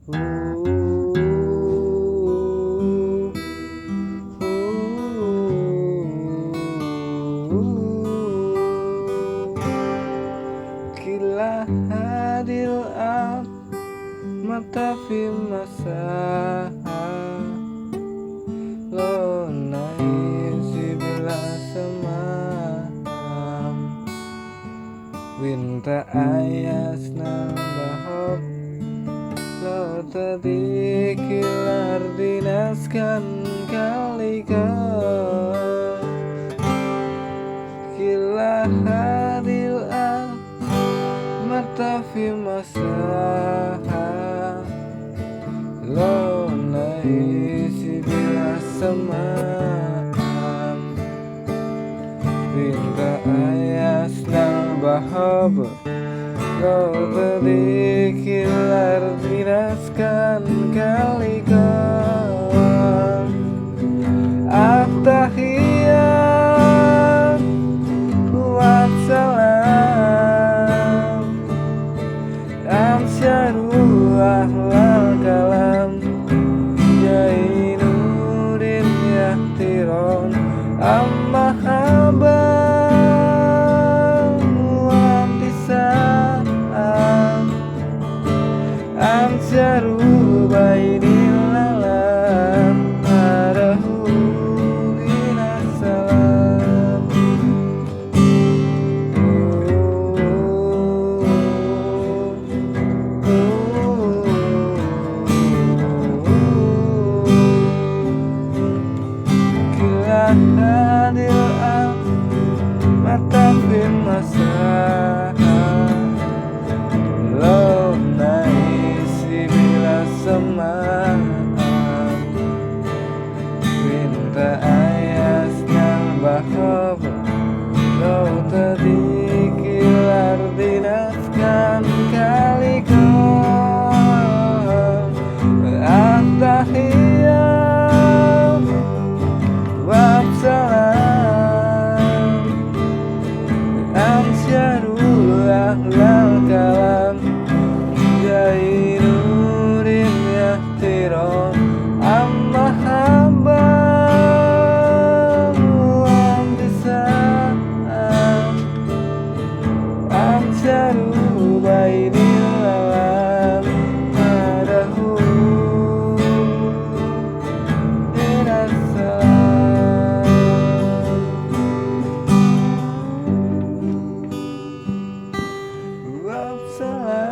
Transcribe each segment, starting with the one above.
uh, Kila hadil at mata fi masa lo naisi bila semalam winta ayas nambahop lo tadi kilar dinaskan kalikan kila hadil at mata fi masa lo naisi bila semalam winta ayas nambahop lo tadi kilar dinaskan kalikan At-tahiyat wa salam Amsyaru ahlal kalam Jainuddin yahtiron Amma habam wa amtisam Amsyaru bainil alam Arahu binasalam Kila hadil al mata fi masa lo naisi bila semalam winta ayas nambahop lo tadi kilar dinaskan kalikon At-tahiyat wa salam Amsyarul ahlal kalam Jainuddin yahtiron Amma habam wa amtisam Amsyaru bainil alam Arahu binasalam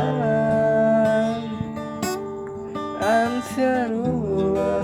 Wassalam Amsyarullah